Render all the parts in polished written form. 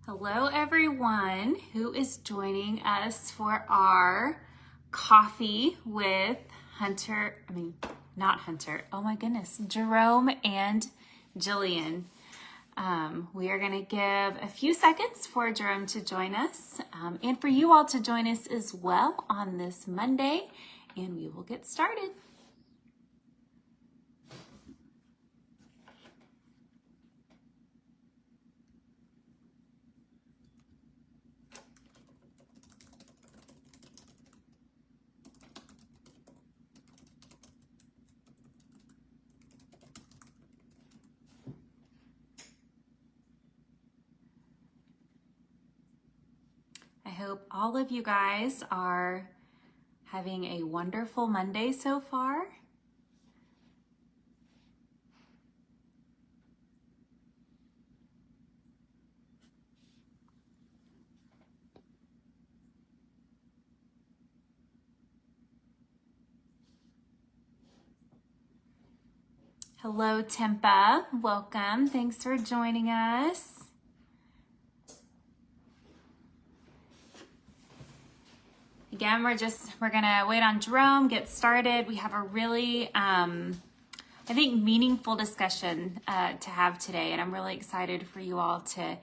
Hello, everyone who is joining us for our coffee with oh my goodness, Jerome and Jillian. We are going to give a few seconds for Jerome to join us and for you all to join us as well on this Monday, and we will get started. I hope all of you guys are having a wonderful Monday so far. Hello, Tempa. Welcome. Thanks for joining us. Again, we're gonna wait on Jerome, get started. We have a really, I think, meaningful discussion to have today, and I'm really excited for you all to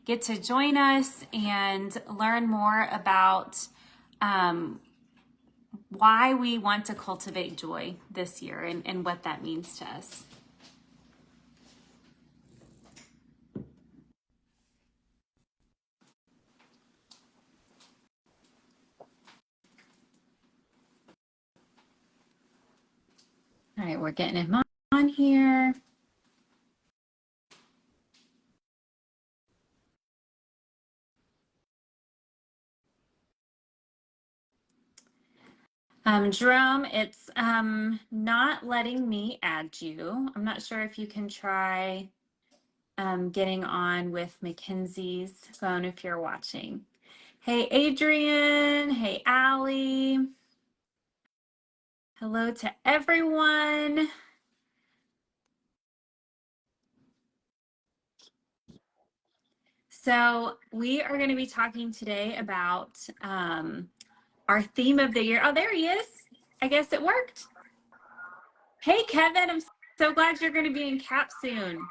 get to join us and learn more about why we want to cultivate joy this year and what that means to us. All right, we're getting him on here. Jerome, it's not letting me add you. I'm not sure if you can try getting on with Mackenzie's phone if you're watching. Hey, Adrian. Hey, Allie. Hello to everyone. So we are going to be talking today about our theme of the year. Oh, there he is. I guess it worked. Hey, Kevin. I'm so glad you're going to be in CAP soon.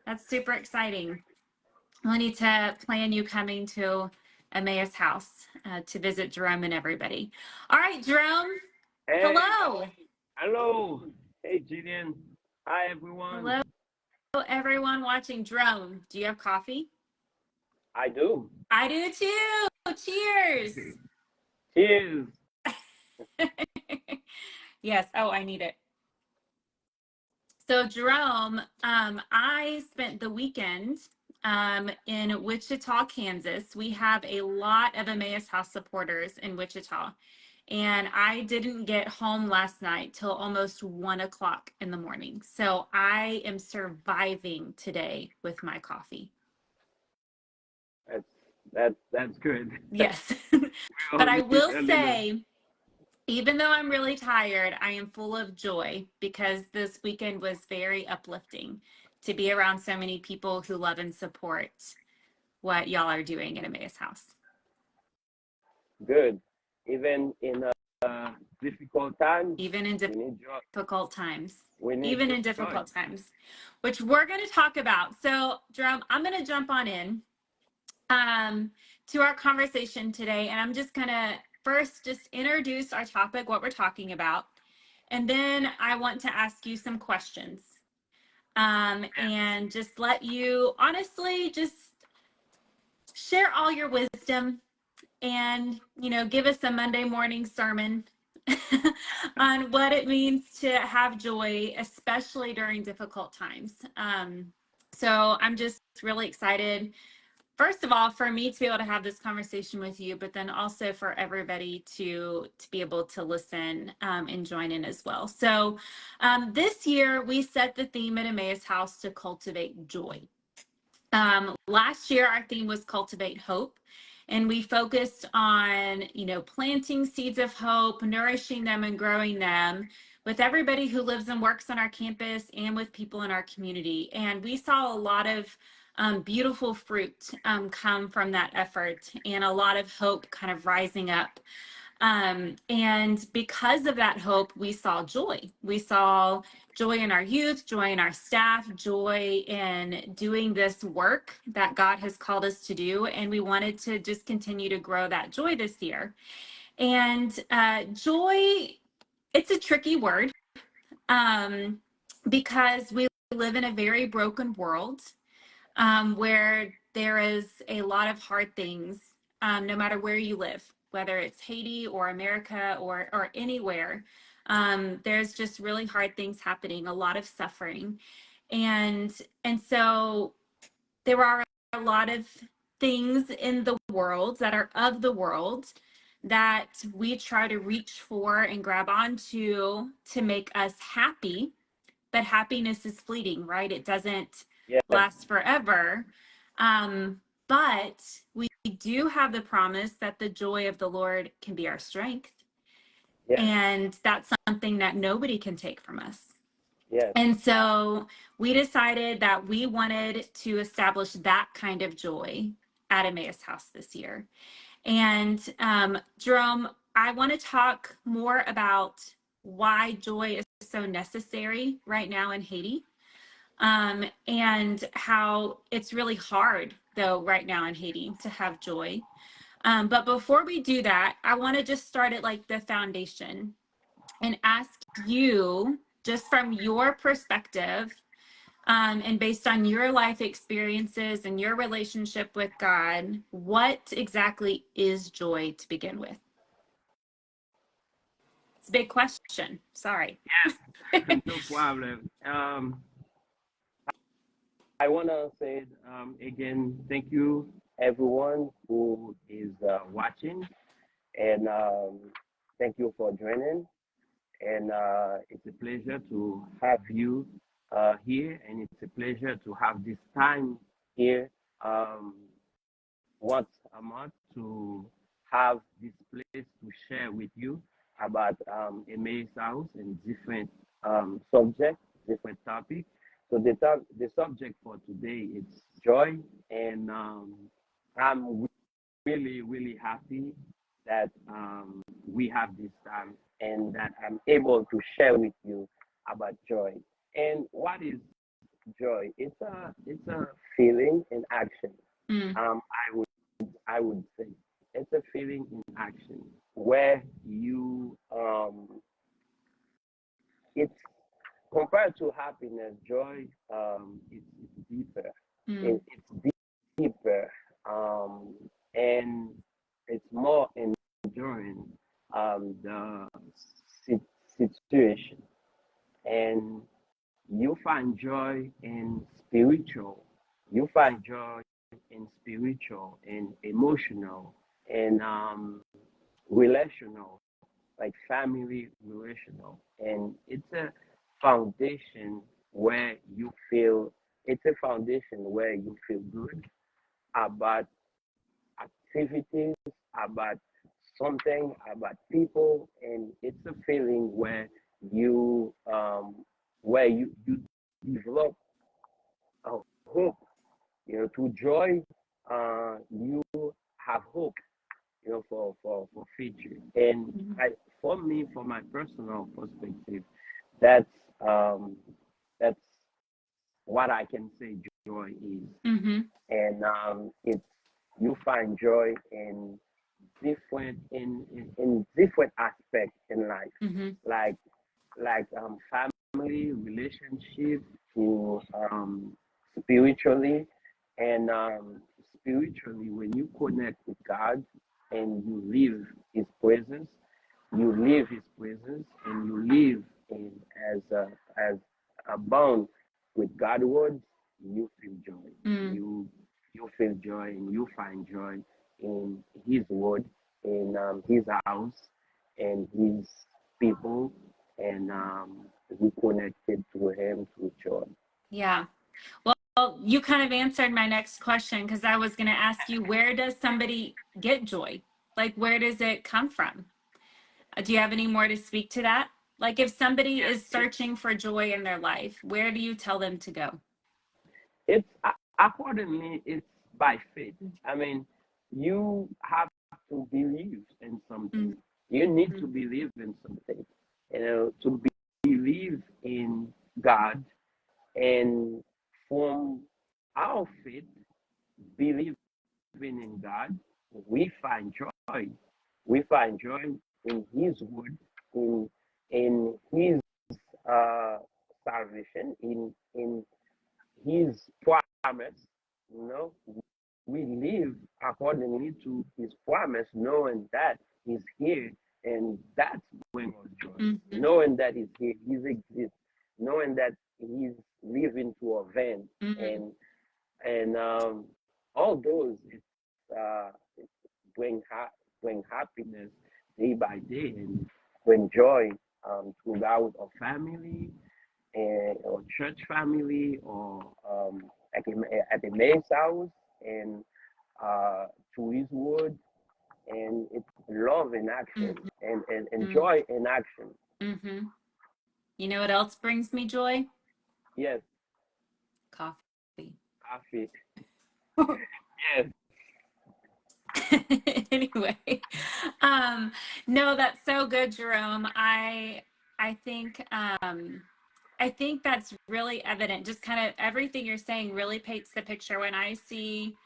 That's super exciting. I need to plan you coming to Emmaus house to visit Jerome and everybody. All right, Jerome. Hey. Hello. Hello. Hey, Jillian. Hi, everyone. Hello, everyone watching. Jerome, do you have coffee? I do. I do too. Cheers. Cheers. Yes. Oh, I need it. So, Jerome, I spent the weekend in Wichita, Kansas. We have a lot of Emmaus House supporters in Wichita. And I didn't get home last night till almost 1 o'clock in the morning. So I am surviving today with my coffee. That's good. Yes. But I will say, even though I'm really tired, I am full of joy because this weekend was very uplifting to be around so many people who love and support what y'all are doing at Emmaus House. Good. Even in difficult times. Even in difficult times. Even in difficult times, which we're going to talk about. So, Jerome, I'm going to jump on in to our conversation today, and I'm just going to first just introduce our topic, what we're talking about, and then I want to ask you some questions and just let you honestly just share all your wisdom and, you know, give us a Monday morning sermon on what it means to have joy, especially during difficult times. So I'm just really excited, first of all, for me to be able to have this conversation with you, but then also for everybody to be able to listen and join in as well. So this year we set the theme at Emmaus House to cultivate joy. Last year our theme was cultivate hope. And we focused on, you know, planting seeds of hope, nourishing them and growing them with everybody who lives and works on our campus and with people in our community. And we saw a lot of beautiful fruit come from that effort, and a lot of hope kind of rising up. And because of that hope, we saw joy. We saw joy in our youth, joy in our staff, joy in doing this work that God has called us to do. And we wanted to just continue to grow that joy this year. And joy, it's a tricky word because we live in a very broken world where there is a lot of hard things, no matter where you live, whether it's Haiti or America or anywhere. There's just really hard things happening, a lot of suffering, and so there are a lot of things in the world that are of the world that we try to reach for and grab onto to make us happy, but happiness is fleeting, right? It doesn't Yes. last forever. But we do have the promise that the joy of the Lord can be our strength. Yes. And that's something that nobody can take from us. Yes. And so we decided that we wanted to establish that kind of joy at Emmaus House this year. And Jerome, I want to talk more about why joy is so necessary right now in Haiti, and how it's really hard, though, right now in Haiti to have joy. But before we do that, I want to just start at like the foundation and ask you, just from your perspective, and based on your life experiences and your relationship with God, what exactly is joy to begin with? It's a big question. Sorry. Yes. No problem. I want to say again, thank you everyone who is watching, and thank you for joining. And it's a pleasure to have you here, and it's a pleasure to have this time here um, once a month to have this place to share with you about Emmaus House and different subjects, different topics. So the subject for today is joy, and I'm really happy that we have this time and that I'm able to share with you about joy. And what is joy? It's a feeling in action. Mm, I would say it's a feeling in action where you it's compared to happiness, joy it's deeper. mm, It's deeper, um, and it's more enduring the situation, and you find joy in spiritual. You find joy in spiritual and emotional and relational, like family relational, and it's a foundation where you feel. It's a foundation where you feel good about activities, about something, about people, and it's a feeling where you develop a hope. To joy, you have hope. For future. And mm, for me, for my personal perspective, that's um, that's what I can say joy is. mm-hmm, And it's you find joy in different aspects in life, mm-hmm. like family relationship, to spiritually, and spiritually when you connect with God and you live His presence, and you live in as a bond with God word, you feel joy. Mm. You feel joy, and you find joy in His word, in His house, and His people, and we connected to Him through joy. Yeah. Well, you kind of answered my next question because I was going to ask you, where does somebody get joy? Like, where does it come from? Do you have any more to speak to that? Like, if somebody is Yes, searching for joy in their life, where do you tell them to go? it's accordingly, it's by faith. I mean, you have to believe in something. You need to believe in something. You know, to believe in God, and from our faith, believing in God, we find joy. We find joy in His word, in His uh, salvation, in His promise. You know, we live accordingly to His promise, knowing that He's here, and that's brings us joy. Mm-hmm. Knowing that He's here, He's exists, knowing that He's living to a van, Mm-hmm. and all those it bring happiness day by day, and bring joy throughout a family, and or church family, or at the main house, and uh, to His word, and it's love in action, and Mm-hmm. joy in action. Mm-hmm. You know what else brings me joy? Yes, Coffee. coffee. Yes, Anyway, no, that's so good, Jerome. I think I think that's really evident. Just kind of everything you're saying really paints the picture. When I see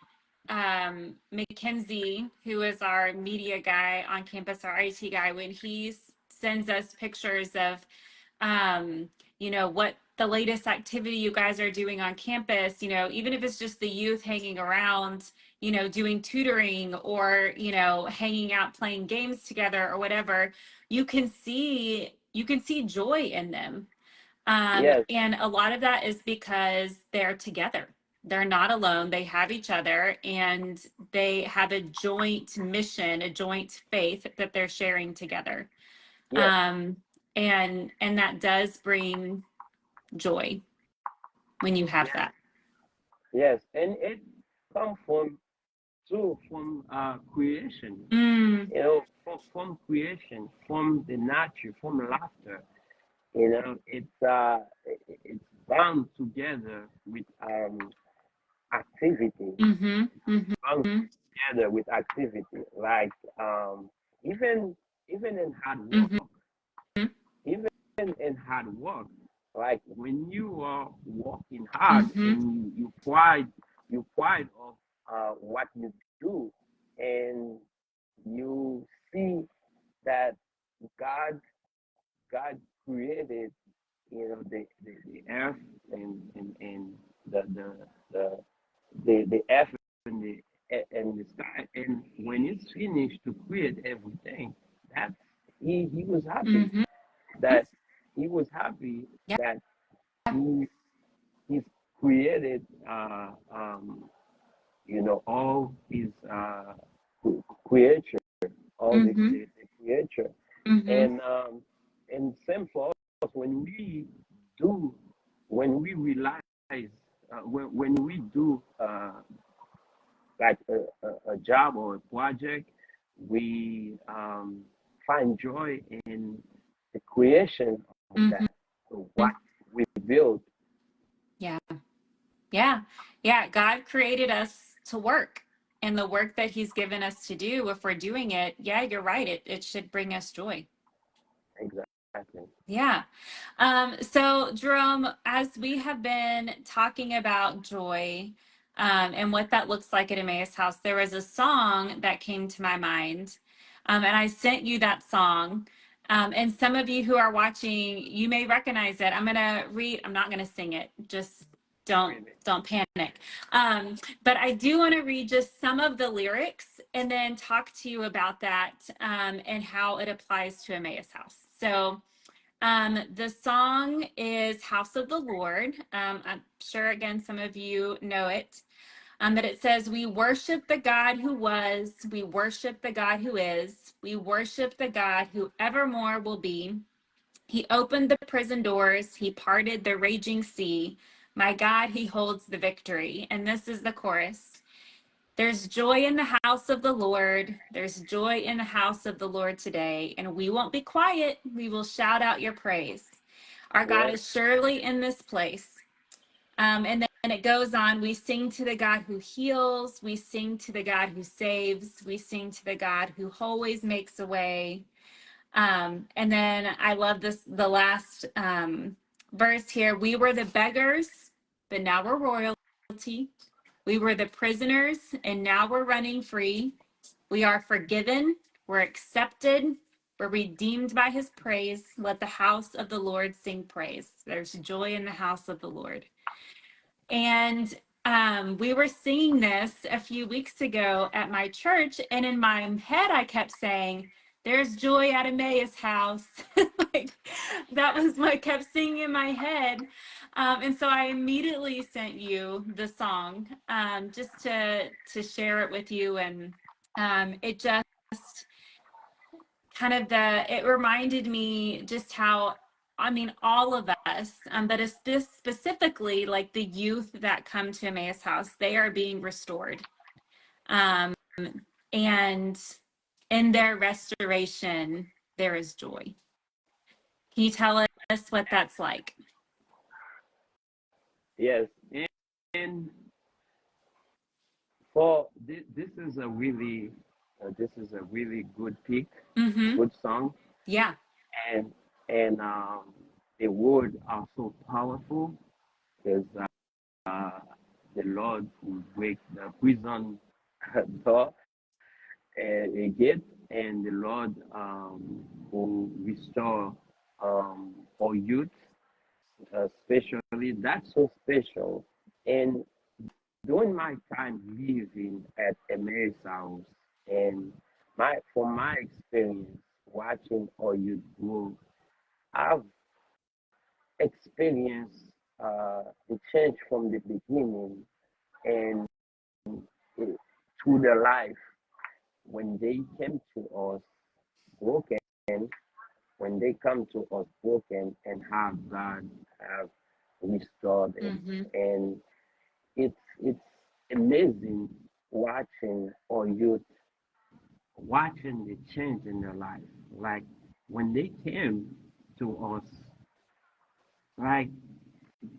Mackenzie, who is our media guy on campus, our IT guy, when he sends us pictures of you know, what the latest activity you guys are doing on campus, you know, even if it's just the youth hanging around, you know, doing tutoring, or, you know, hanging out playing games together or whatever, you can see joy in them. yes, And a lot of that is because they're together. They're not alone. They have each other, and they have a joint mission, a joint faith that they're sharing together. yes, Um, and that does bring joy when you have yes, that. yes, and it comes from creation. Mm, You know, from creation, from the nature, from laughter. You know, it's bound together with activity. mm-hmm, Bound mm-hmm, together with activity, like um, even even in hard work, mm-hmm, even in hard work, like when you are working hard, mm-hmm, and you pride of what you do, and you see that God God created, you know, the earth, and the the the the earth, and the sky, and when it's finished to create everything, that he was happy, mm-hmm. that he was happy Yeah. that he he's created you know, all his creature, all Mm-hmm, the creature, mm-hmm, and same for us, do when we realize when we do like a job or a project, we find joy in the creation of mm-hmm. that, so what we build. Yeah. Yeah. Yeah. God created us to work, and the work that he's given us to do, if we're doing it, yeah, you're right. It should bring us joy. Exactly. Yeah. So, Jerome, as we have been talking about joy, and what that looks like at Emmaus House, there was a song that came to my mind, and I sent you that song. And some of you who are watching, you may recognize it. I'm gonna read. I'm not gonna sing it. Just don't panic. But I do want to read just some of the lyrics, and then talk to you about that, and how it applies to Emmaus House. So. The song is House of the Lord. I'm sure, again, some of you know it. But it says, we worship the God who was, we worship the God who is, we worship the God who evermore will be. He opened the prison doors, he parted the raging sea. My God, he holds the victory. And this is the chorus. There's joy in the house of the Lord. There's joy in the house of the Lord today. And we won't be quiet. We will shout out your praise. Our God Yes, is surely in this place. And then it goes on. We sing to the God who heals. We sing to the God who saves. We sing to the God who always makes a way. And then I love this, the last verse here. We were the beggars, but now we're royalty. We were the prisoners, and now we're running free. We are forgiven. We're accepted. We're redeemed by his praise. Let the house of the Lord sing praise. There's joy in the house of the Lord. And we were singing this a few weeks ago at my church, and in my head, I kept saying, "There's joy at Emmaus house." Like, that was what I kept singing in my head. And so I immediately sent you the song just to share it with you. And it just kind of it reminded me just how, I mean, all of us, but it's this specifically like the youth that come to Emmaus House, they are being restored. And in their restoration, there is joy. Can you tell us what that's like? Yes, and for this is a really good pick, Mm-hmm. good song, Yeah. and the words are so powerful. There's the Lord who break the prison door and a gate, and the Lord who restore our youth, especially. That's so special. And during my time living at Emmaus House, and from my experience watching our youth grow, I've experienced the change from the beginning and to the life when they came to us broken, when they come to us broken and have God have restored them. Mm-hmm. And it's amazing watching our youth, watching the change in their life. Like when they came to us, like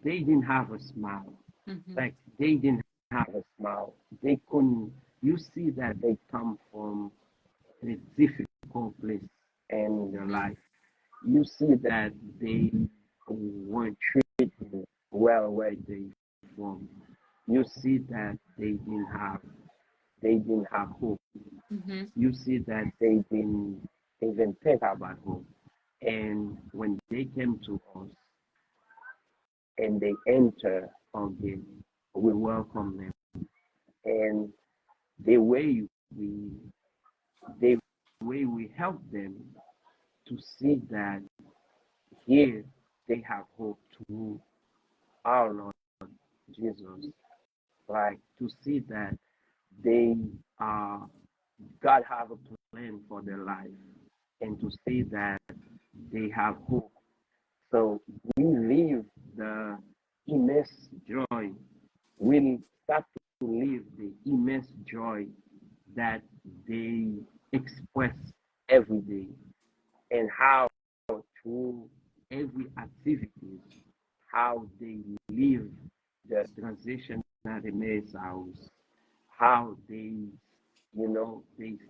they didn't have a smile. Mm-hmm. Like they didn't have a smile. They couldn't. You see that they come from a difficult place in their life. You see that they weren't treated well where they from. You see that they didn't have hope. Mm-hmm. You see that they didn't even think about hope. And when they came to us and they enter again, we welcome them. And the way we the way we help them to see that here they have hope to our Lord Jesus, like to see that they are God have a plan for their life, and to see that they have hope. So we live the immense joy. We start to live the immense joy that they express every day, and how through every activities, how they live the transition at the Mayor's house, how they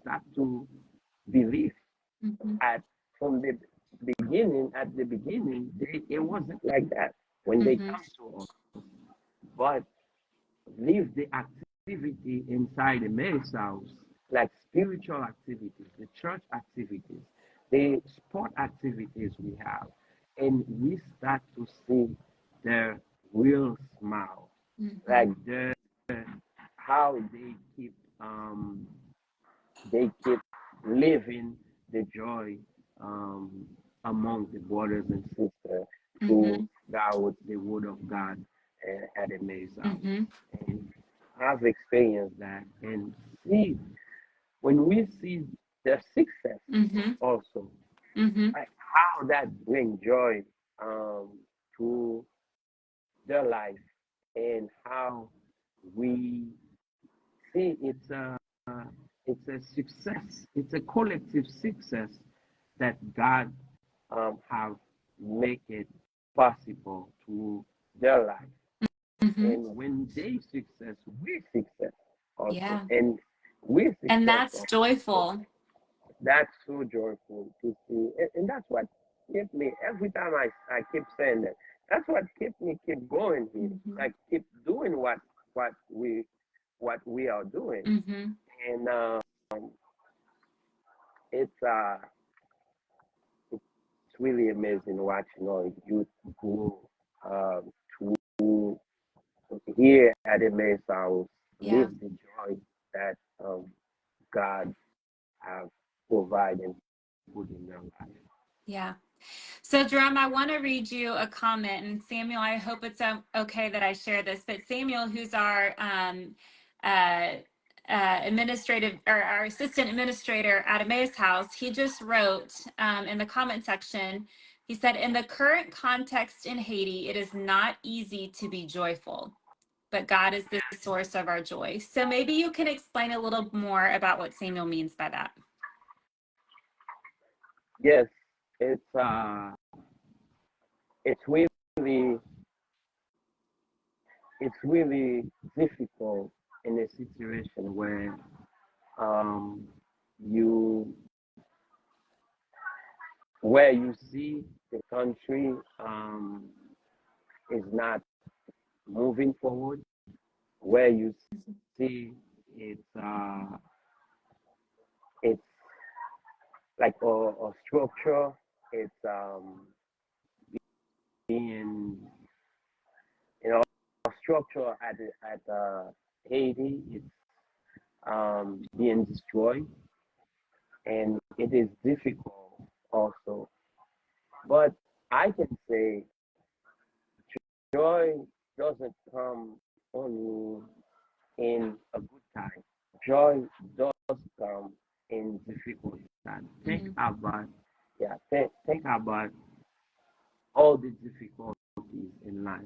start to believe Mm-hmm. at from the beginning. At the beginning, it wasn't like that when they Mm-hmm. come to us, but live the activity inside the Mayor's house, like spiritual activities, the church activities, the sport activities we have, and we start to see their real smile, Mm-hmm. like how um, they keep living the joy um, among the brothers and sisters Mm-hmm. through the word of God at the Maze House. Mm-hmm. And I've experienced that, and see when we see their success Mm-hmm. also, Mm-hmm. like how that brings joy um, to their life, and how we see it's a success. It's a collective success that God have make it possible to their life. Mm-hmm. And when they success, we success also. Yeah. And we And success that's also. joyful. That's so joyful to see. And that's what kept me, every time I keep saying that, that's what kept me keep going here. Mm-hmm. Like keep doing what we what we are doing. Mm-hmm. And it's it's really amazing watching all youth grow to here at Emmaus House Yeah. live the joy that God have provided and put in their life. Yeah. So, Jerome, I want to read you a comment. And Samuel, I hope it's okay that I share this. But Samuel, who's our uh, administrative or our assistant administrator at Emmaus House, he just wrote in the comment section, he said, in the current context in Haiti, it is not easy to be joyful, but God is the source of our joy. So maybe you can explain a little more about what Samuel means by that. Yes, it's uh it's really it's really difficult in a situation where um you where you see the country is not moving forward, where you see it's like a structure, it's being a structure at Haiti, it's being destroyed, and it is difficult also. But I can say joy doesn't come only in a good time. Joy does come in difficult times. Think Mm-hmm. about think about all the difficulties in life.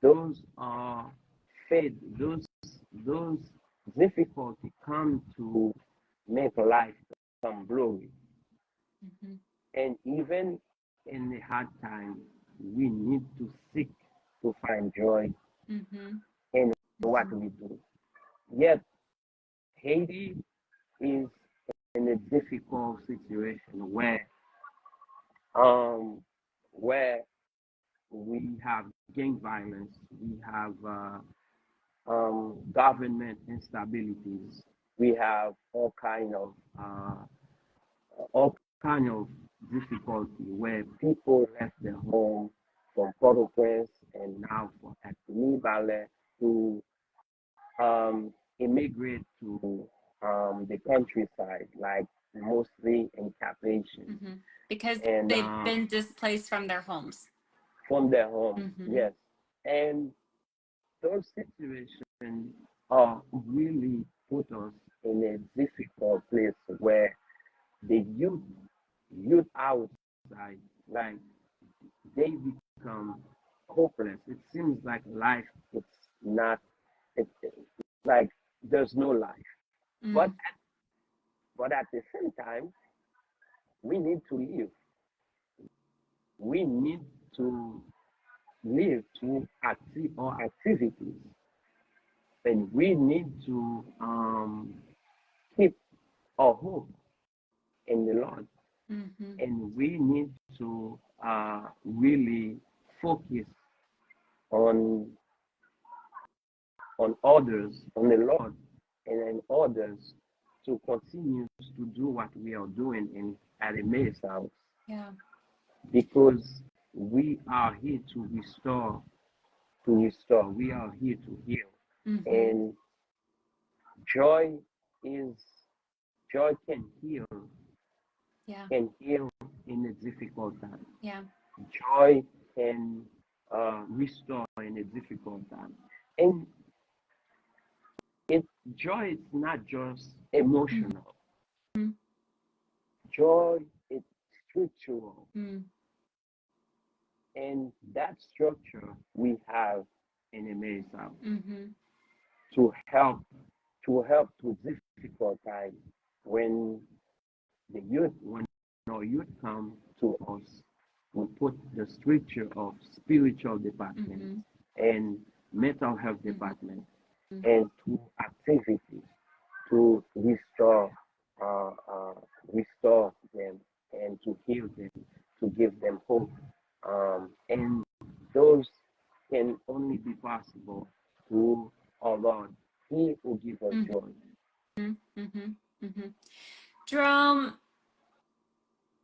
Those are faith. Those difficulties come to make life some glory. Mm-hmm. And even in the hard times, we need to seek to find joy Mm-hmm. in what Mm-hmm. we do. Yet Haiti is in a difficult situation um where we have gang violence, we have government instabilities, we have all kind of difficulty where people left their home from Port-au-Prince and now from Actini Ballet to immigrate to the countryside, like mostly in Cap-Haïtien. Mm-hmm. Because And they've been displaced from their homes. from their home, Mm-hmm. yes. And those situations are really put us in a difficult place where the youth outside, like they become hopeless. It seems like life it's not it's like there's no life. But Mm. at the same time, we need to live. We need to live through activities, and we need to keep our hope in the Lord, Mm-hmm. and we need to really focus on others, on the Lord, and in others to continue to do what we are doing in at Emmaus House, Yeah. because we are here to restore, We are here to heal, Mm-hmm. and joy is joy Yeah. can heal in a difficult time. Yeah. Joy can restore in a difficult time, and it joy is not just emotional. Mm-hmm. Joy is spiritual, Mm-hmm. and that structure we have in Emmaus House Mm-hmm. to help to difficult times when when our youth come to us, we put the structure of spiritual department. Mm-hmm. and mental health department, Mhm. and to activities to uh, uh, restore them and to heal them, to give them hope. And those can only be possible through our Lord, He who gives us Mhm. joy. Mhm. Mhm. Jerome,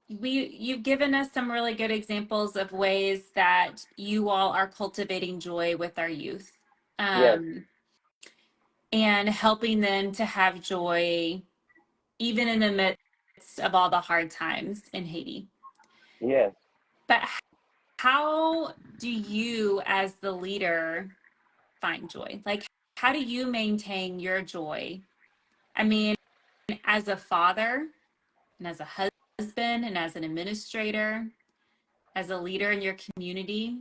you've given us some really good examples of ways that you all are cultivating joy with our youth, Yes, um, and helping them to have joy even in the midst of all the hard times in Haiti. yes, But how do you, as the leader, find joy? Like, how do you maintain your joy? I mean, as a father and as a husband and as an administrator, as a leader in your community,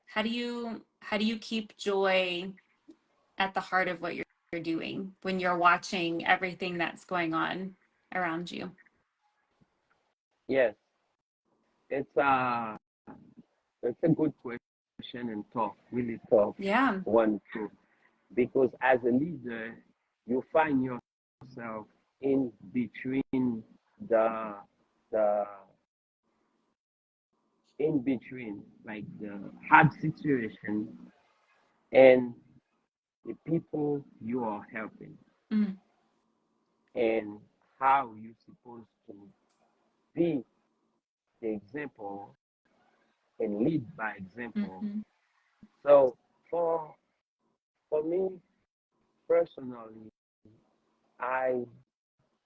how do you keep joy at the heart of what you're doing when you're watching everything that's going on around you? yes. It's it's a good question and tough, really tough Yeah. one too. Because as a leader, you find yourself in between the the in between like the hard situation and the people you are helping Mm-hmm. and how you're supposed to be the example and lead by example. Mm-hmm. So for for me personally, I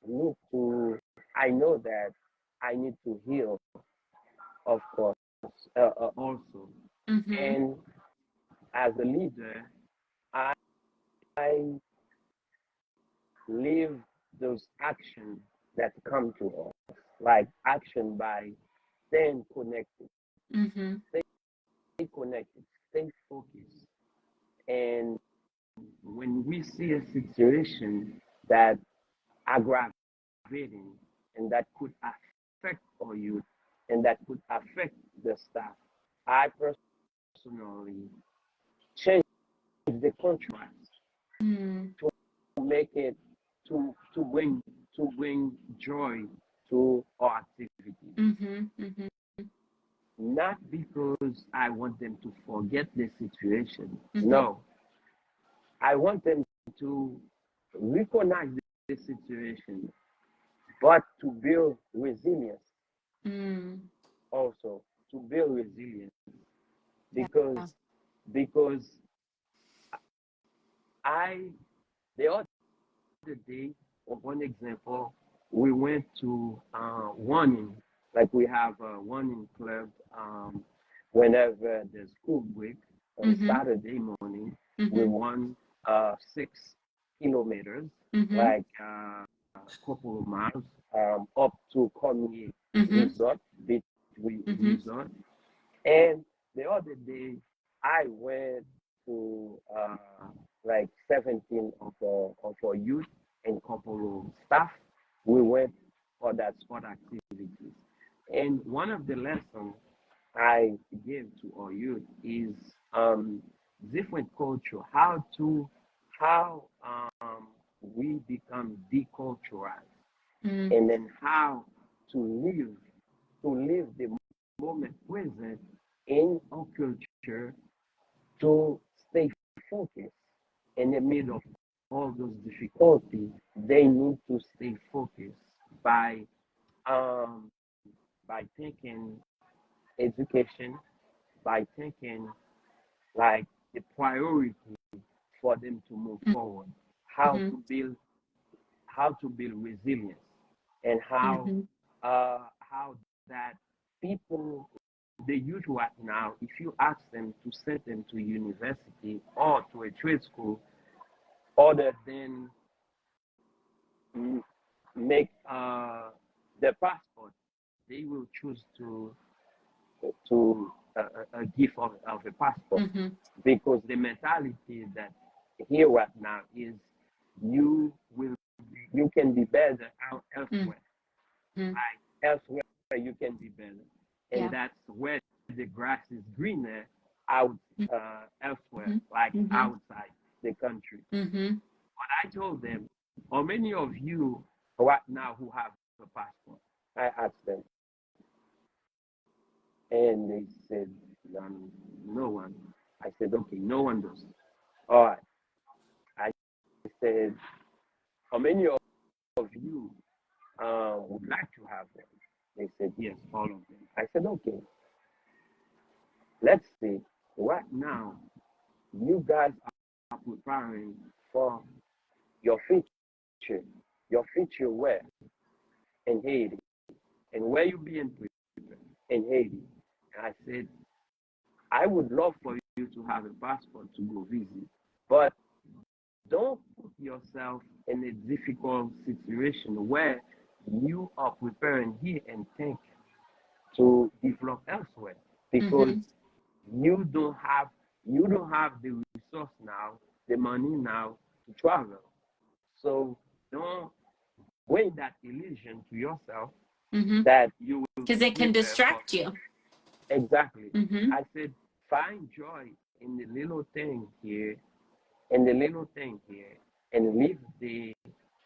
need to I know that I need to heal, of course, also. Mm-hmm. And as a leader, I live those actions that come to us, like action by staying Mm-hmm. connected, stay focused. And when we see a situation that aggravating and that could affect our youth and that could affect the staff, I personally change the contrast Mm-hmm. to make it to bring joy to our activities. Mm-hmm. Mm-hmm. Not because I want them to forget the situation. Mm-hmm. No, I want them to recognize the situation, but to build resilience Mm. also, to build resilience Yeah. because because I the other day, one example, we went to running, like we have a running club whenever the school break on Mm-hmm. Saturday morning, we Mm-hmm. run 6 kilometers, Mm-hmm. like a couple of miles up to Cormier Mm-hmm. Resort, Beach Mm-hmm. Resort. And the other day, I went to like 17 of our youth and couple of staff. We went for that sport activities. And one of the lessons I gave to our youth is different culture, how we become deculturalized, Mm-hmm. and then how to live the moment present in our culture to stay focused in the middle of all those difficulties. They need to stay focused by um, thinking education, by thinking like the priority for them to move forward, how Mm-hmm. to build resilience, and Mm-hmm. how that people the youth right now, if you ask them to send them to university or to a trade school, other than mm, make the passport, they will choose to a gift of a passport Mm-hmm. because the mentality that here right now is you will you can be better elsewhere. Mm-hmm. Like elsewhere you can be better, and Yeah. that's where the grass is greener. out Mm-hmm. elsewhere, like Mm-hmm. outside the country. Mm-hmm. But I told them, how many of you right now who have a passport? I asked them, and they said, no one. I said, okay, no one does. All right. I said, how many of you would like to have them? They said, yes, all of them. I said, okay, let's see. Right now, you guys are preparing for your future. Your future where? In Haiti. And where you being prepared? In Haiti. And I said, I would love for you to have a passport to go visit, but don't put yourself in a difficult situation where you are preparing here and think to develop elsewhere because Mm-hmm. you don't have the resource now, the money now to travel. So don't bring that illusion to yourself Mm-hmm. that you will Because be it can prepared for. distract you. Exactly. Mm-hmm. I said, find joy in the little thing here, in the little thing here, and live the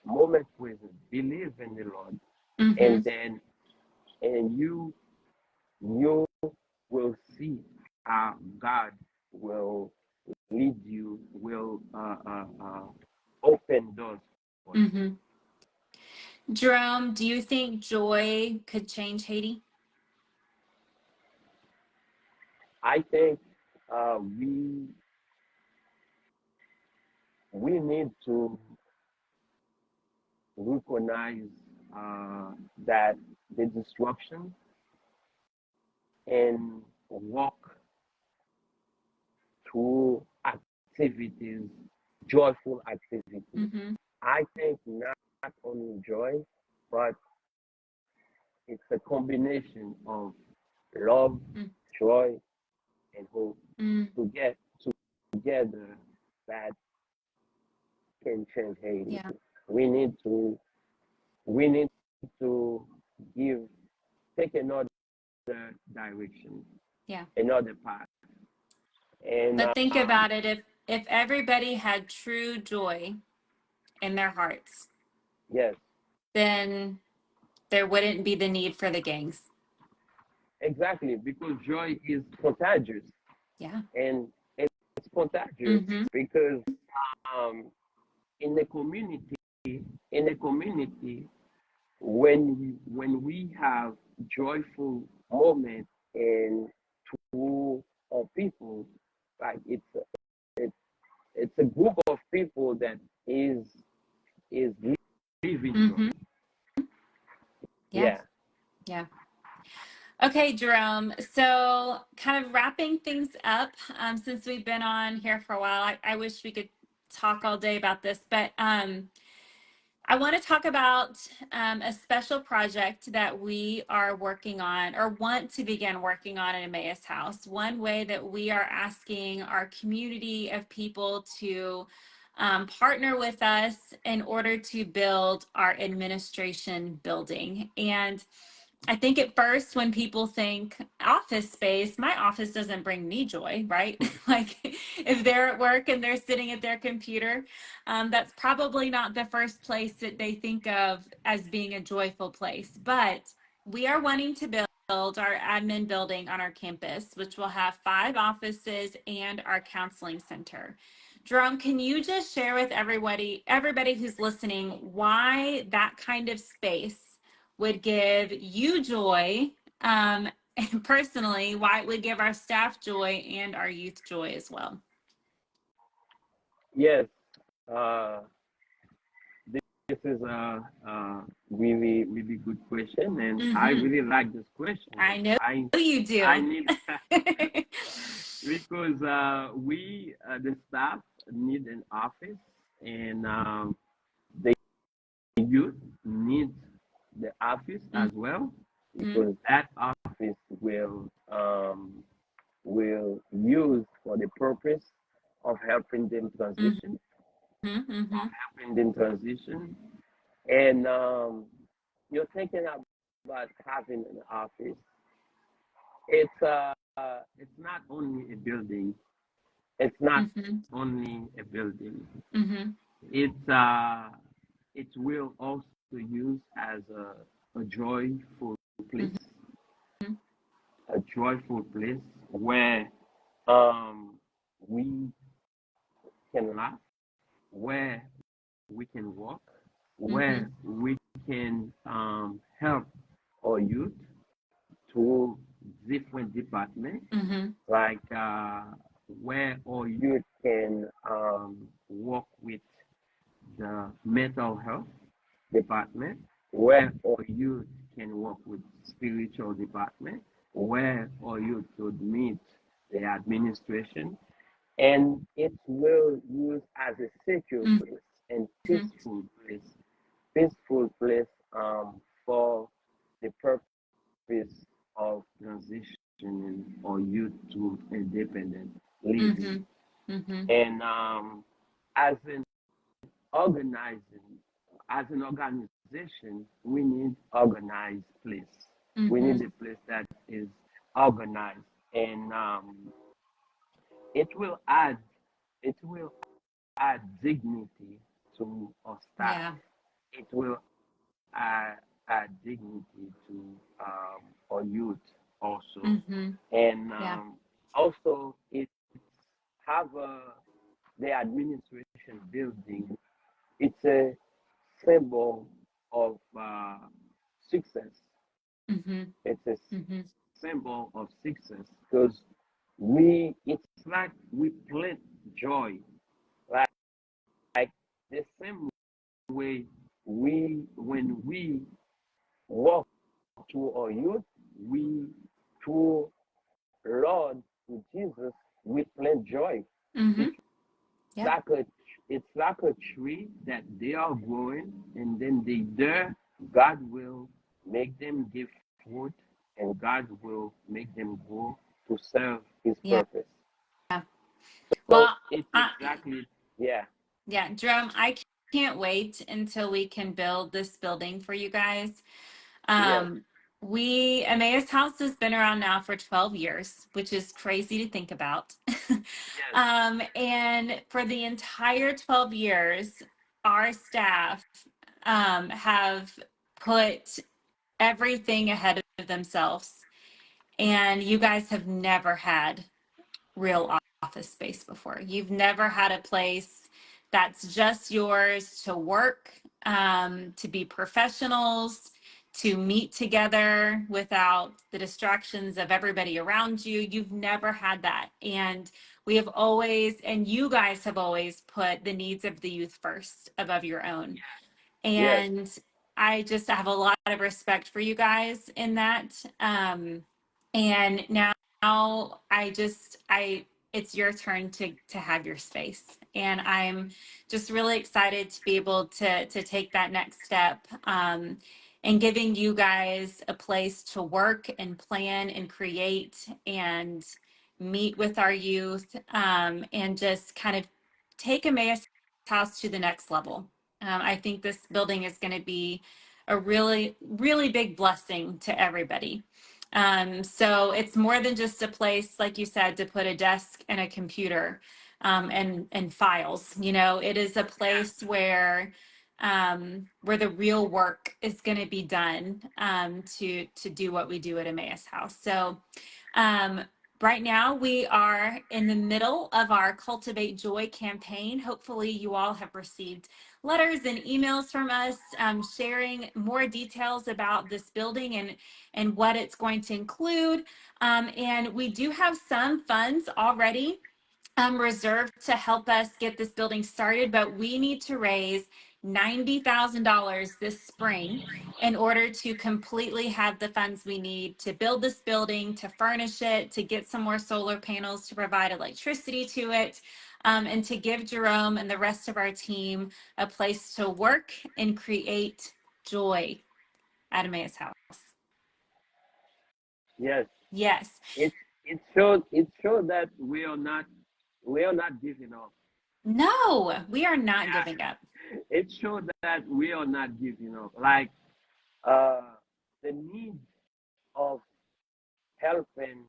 moment present. Believe in the Lord, Mm-hmm. and then and you will see how God will lead you, will open doors for you. Mm-hmm. Jerome, do you think joy could change Haiti? I think we need to recognize that the destruction and walk through activities, joyful activities. Mm-hmm. I think not only joy, but it's a combination of love, joy, and hope Mm-hmm. to get together that can change Haiti. Yeah. We need to we need to give take another direction, Yeah. another path, and But think about it, if everybody had true joy in their hearts, yes, then there wouldn't be the need for the gangs. exactly, because joy is contagious, Yeah. and it's contagious Mm-hmm. because um, in the community, in the community, when we have joyful moments and two people, like it's it's a group of people that is living Mm-hmm. joy. Yeah. Yeah. Yeah. Okay, Jerome. So, kind of wrapping things up, since we've been on here for a while, I wish we could talk all day about this, but I want to talk about a special project that we are working on or want to begin working on in Emmaus House. One way that we are asking our community of people to partner with us in order to build our administration building. And I think at first when people think office space, my office doesn't bring me joy, right? Like if they're at work and they're sitting at their computer, that's probably not the first place that they think of as being a joyful place. But we are wanting to build our admin building on our campus, which will have 5 offices and our counseling center. Jerome, can you just share with everybody who's listening, why that kind of space would give you joy, and personally, why it would give our staff joy and our youth joy as well? Yes. Uh, this is a really really good question, and I Mm-hmm. really like this question. I know you I do. need because we the staff need an office, and the youth need the office as well Mm-hmm. because that office will use for the purpose of helping them transition, Mm-hmm. helping them transition, and you're thinking about having an office. It's it's not only a building. It's not Mm-hmm. only a building. Mm-hmm. It's it will also use as a joyful place, Mm-hmm. a joyful place where um we can laugh, where we can walk, Mm-hmm. where we can help our youth to different departments, Mm-hmm. like where our youth can work with the mental health department, where our youth can work with spiritual department, where our youth could meet the administration, and it will use as a secure place and peaceful place for the purpose of transitioning our youth to independent living. Mm-hmm. Mm-hmm. And as an organizing, as an organization, we need organized place. We Mm-hmm. need a place that is organized, and it will add it will add dignity to our staff. Yeah. It will add dignity to our youth also, Mm-hmm. and Yeah. also it have the administration building. It's a symbol of success. Mm-hmm. It's a Mm-hmm. symbol of success because it's like we plant joy, like the same way when we walk to our youth, we to Lord, to Jesus, we plant joy. Mm-hmm. It's Yeah. like a it's like a tree that they are growing, and then they there God will make them give fruit, and God will make them grow to serve His Yeah. purpose. So Well, it's I, exactly, yeah, yeah, Jerome, I can't wait until we can build this building for you guys. yes, Um, Emmaus House has been around now for 12 years, which is crazy to think about. yes, And for the entire 12 years, our staff have put everything ahead of themselves. And you guys have never had real office space before. You've never had a place that's just yours to work, to be professionals, to meet together without the distractions of everybody around you. You've never had that. And we have always, and you guys have always put the needs of the youth first above your own. yes, And I just have a lot of respect for you guys in that. And now it's your turn to have your space. And I'm just really excited to be able to take that next step. And giving you guys a place to work and plan and create and meet with our youth, and just kind of take Emmaus House to the next level. I think this building is going to be a really, really big blessing to everybody. So it's more than just a place, like you said, to put a desk and a computer, and files. You know, it is a place where the real work is going to be done, to do what we do at Emmaus House. So um, right now, we are in the middle of our Cultivate Joy campaign. Hopefully, you all have received letters and emails from us, sharing more details about this building and what it's going to include. And we do have some funds already reserved to help us get this building started, but we need to raise $90,000 this spring in order to completely have the funds we need to build this building, to furnish it, to get some more solar panels to provide electricity to it, and to give Jerome and the rest of our team a place to work and create joy at Emmaus House. yes. Yes. It it showed that we are not giving up. No, we are not giving Yeah, up. it showed that we are not giving up. Like uh, the need of helping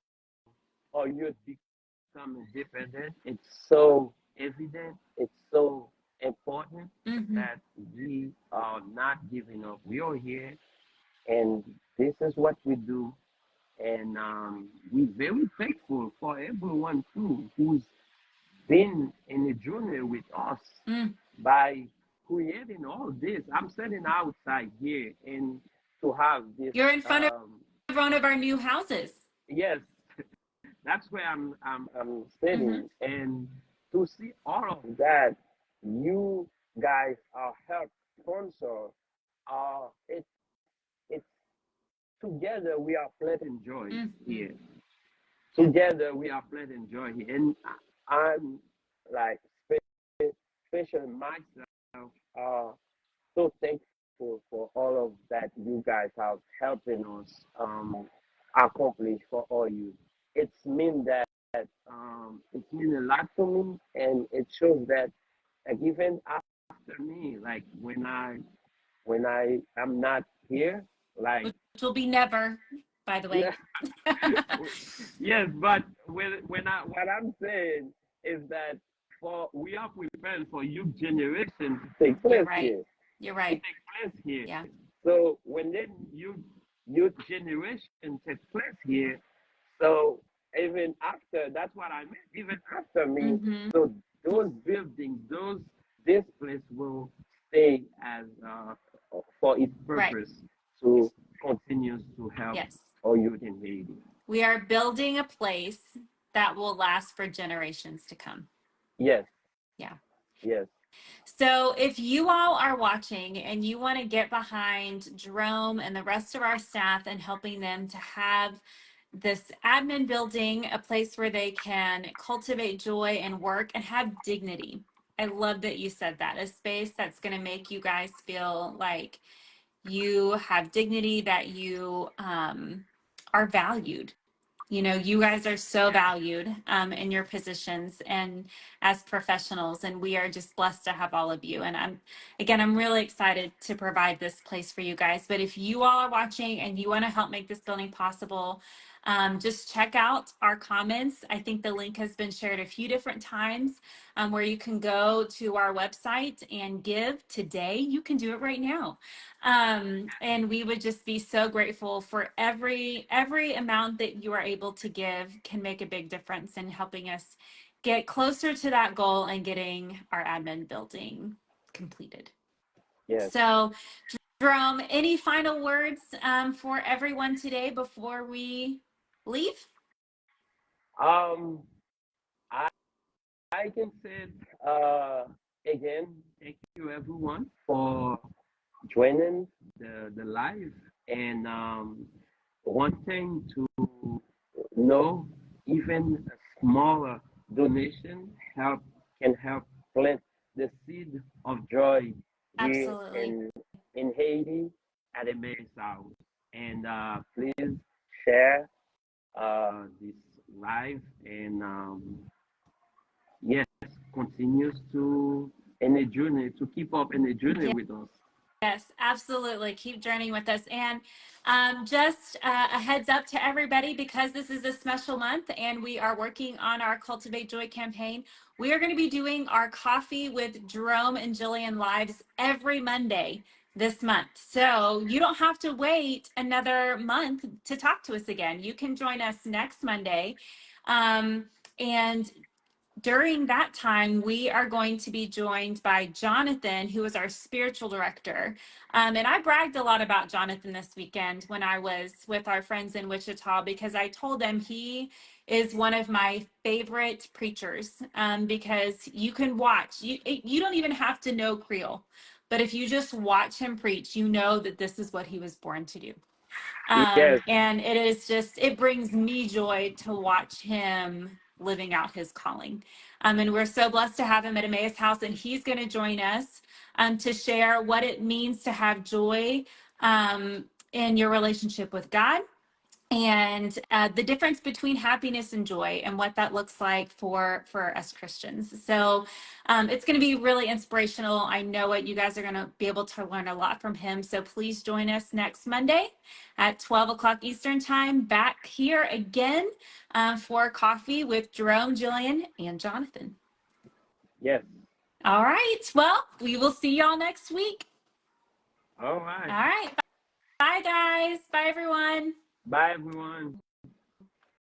our youth become independent. It's so evident. It's so important Hmm. that we are not giving up. We are here, and this is what we do. And we're very thankful for everyone too who's been in a journey with us Mm. by creating all this. I'm sitting outside here and to have this. You're in front of one of our new houses. Yes, that's where I'm Hmm. sitting, and to see all of that, you guys are help sponsor. It's together we are planting joy Hmm. here. Yeah. Together we are planting joy here, and I'm like special myself. So thankful for all of that you guys have helping us accomplish for all you. It's mean that it's mean a lot to me, and it shows that like even after me, like when I am not here, like Which will be never, by the way. yes, but when I what I'm saying is that for we are preparing for youth generation to take You're place right. here, You're to right. take place here. Yeah. So when then youth generation takes place here, so even after that's what I meant. Even after me, Hmm. so those buildings, this place will stay as for its Right. purpose to continue to help Yes. our youth in Haiti. We are building a place that will last for generations to come. Yes, Yeah. yes, So if you all are watching and you want to get behind Jerome and the rest of our staff and helping them to have this admin building, a place where they can cultivate joy and work and have dignity. I love that you said that. A space that's going to make you guys feel like you have dignity, that you are valued. You know, you guys are so valued in your positions and as professionals, and we are just blessed to have all of you. And I'm really excited to provide this place for you guys. But if you all are watching and you want to help make this building possible, just check out our comments. I think the link has been shared a few different times where you can go to our website and give today. You can do it right now. And we would just be so grateful for every amount that you are able to give can make a big difference in helping us get closer to that goal and getting our admin building completed. yes. So, Jerome, any final words for everyone today before we leave? Um, I I can say again, thank you everyone for joining the live, and one thing to know, even a smaller donation can help plant the seed of joy here Absolutely. in Haiti at Emmaus House. And please share this live, and yes, continues to in a journey to keep up in a journey with us. Yes, absolutely. Keep journeying with us. And just a heads up to everybody, because this is a special month and we are working on our Cultivate Joy campaign. We are going to be doing our Coffee with Jerome and Jillian lives every Monday this month. So you don't have to wait another month to talk to us again. You can join us next Monday. And during that time, we are going to be joined by Jonathan, who is our spiritual director. And I bragged a lot about Jonathan this weekend when I was with our friends in Wichita, because I told them he is one of my favorite preachers, because you can watch, you don't even have to know Creole, but if you just watch him preach, you know that this is what he was born to do. Yes, And it is just, it brings me joy to watch him living out his calling. And we're so blessed to have him at Emmaus House, and he's going to join us to share what it means to have joy in your relationship with God and the difference between happiness and joy and what that looks like for us Christians. So it's going to be really inspirational. I know it. You guys are going to be able to learn a lot from him. So please join us next Monday at 12 o'clock Eastern time, back here again for coffee with Jerome, Jillian, and Jonathan. Yes. All right. Well, we will see y'all next week. All right. All right. Bye, guys. Bye, everyone. Bye, everyone.